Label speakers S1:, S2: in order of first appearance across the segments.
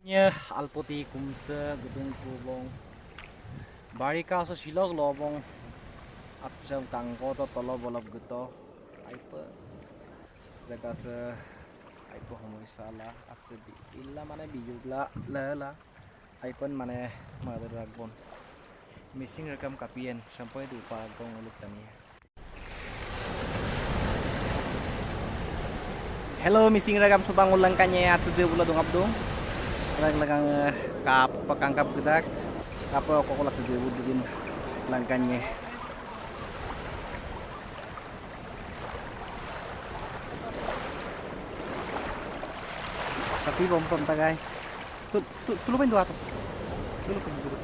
S1: Nya alpoti kumse gedung kubong barika so silog lobong atjam kangko to tolo bolab geto aipe jaga se aipe homoi sala atse di illa mane biyugla la aipen mane mother ragbon missing rekam kapien sampai di upagong uluk tania. Hello missing rekam subang ulang kanya atu je bula dong abdong lagang kap pakangkap gedak apa kok lah tu budin langkanya sapi bom tagay tu main dua tu dulu ke dulu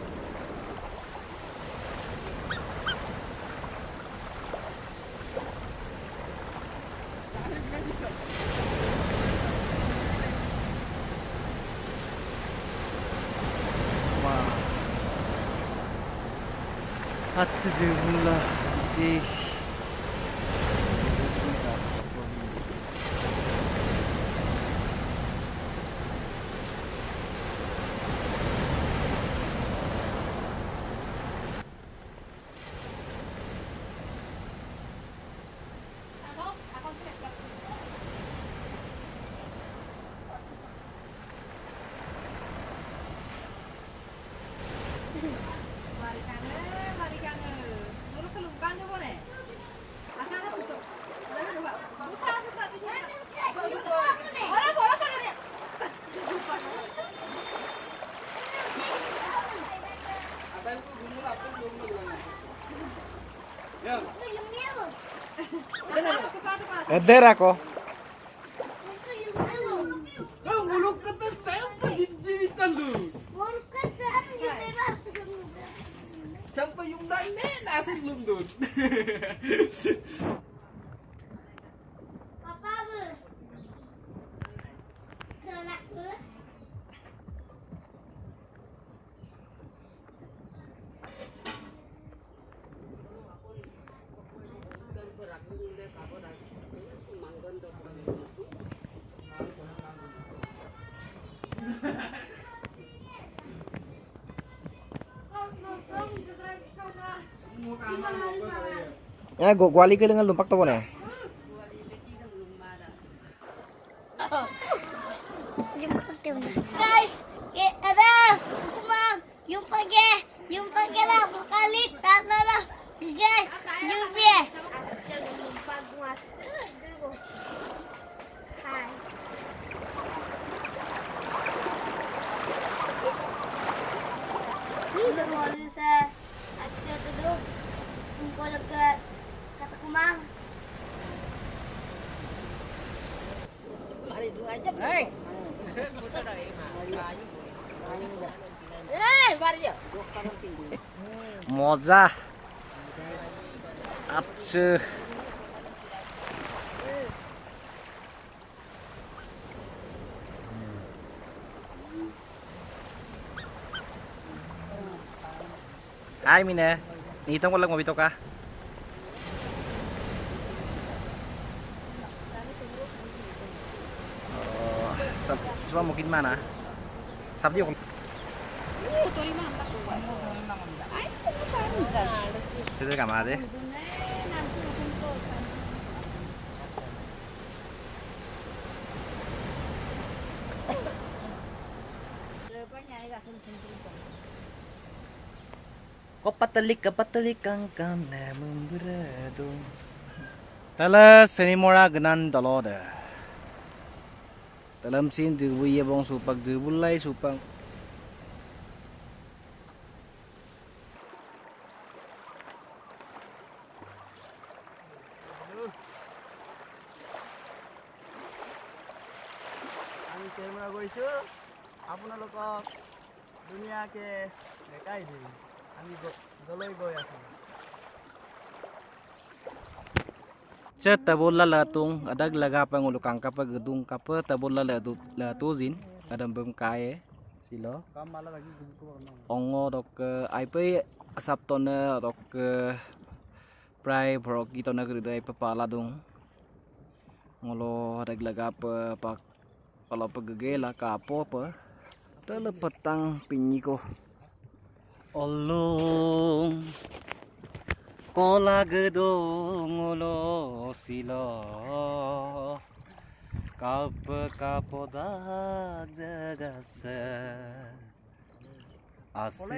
S1: Aduh jumlah ih
S2: Mari kangen. Dulu kelungkan tuh boleh. Asalnya tutup. Lagi buka. Usah suka di sini. Orang bola kan ada. Apa itu gumul apa gumul? Ya.
S1: eder ako
S2: Oh, muluk kata saya begini candu. Sampai yung dane nasa London.
S3: Papa bu. Kelak bu.
S1: ya gwali ke dengan lumpak to boleh
S3: Guys, ada kumang yung pagi lah bukalit tata lah guys yung pie. Ini dengar sa aja tu kung lega kata kumang.
S1: moza atse Hai Mine, nitong walang mabito ka. Oh, sa mungkin mana? Sabdi ko. Cedera kama deh. Kapatalik ang kana memberado. Tala senimora genan daloda. Dalam sin duwi bong supag dubulay supang.
S4: আমি চেৰমৰা গৈছোঁ আপোনালোকক ধুনীয়াকৈ দেখাই দিম আমি যলৈ গৈ আছোঁ
S1: Cet tabola latung adag laga pangulukang kapag gedung kapa tabola latuzin adam bem kae silo
S4: কাম ভালো লাগি ঘুমটো
S1: ongo dok aipe saptone dok prai borok kitona gudai papala dung ngolo adag laga pa pak kalau pegege lah ka apa Telepetang pinyiko. Olong kola gedong olo silo kap kapoda jagase ase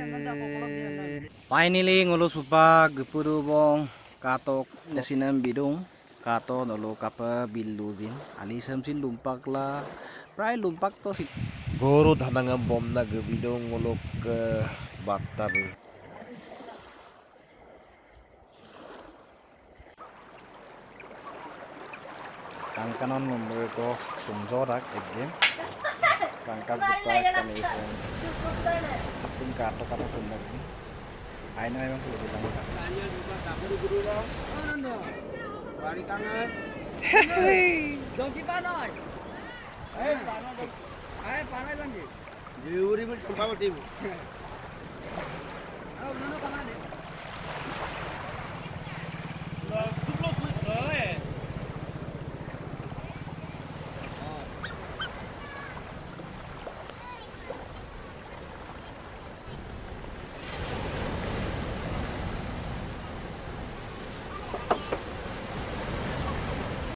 S1: finally ngolo supa gepuru bong katok nesinam bidung kato nolo kapa biludin ali samsin lumpak la prai lumpak to si
S5: goro dhananga bom na gebidong ngolok ke batar
S1: kangkanon member ko sumjorak again kangkat buta kanisen pun kato kata sumber aina memang sudah bilang
S4: Tanya juga kamu guru dong. Ano? Bari tangan. Jongki panai. Panai dong. Panai jongki. Juri mo kung paano timo. Ano panai?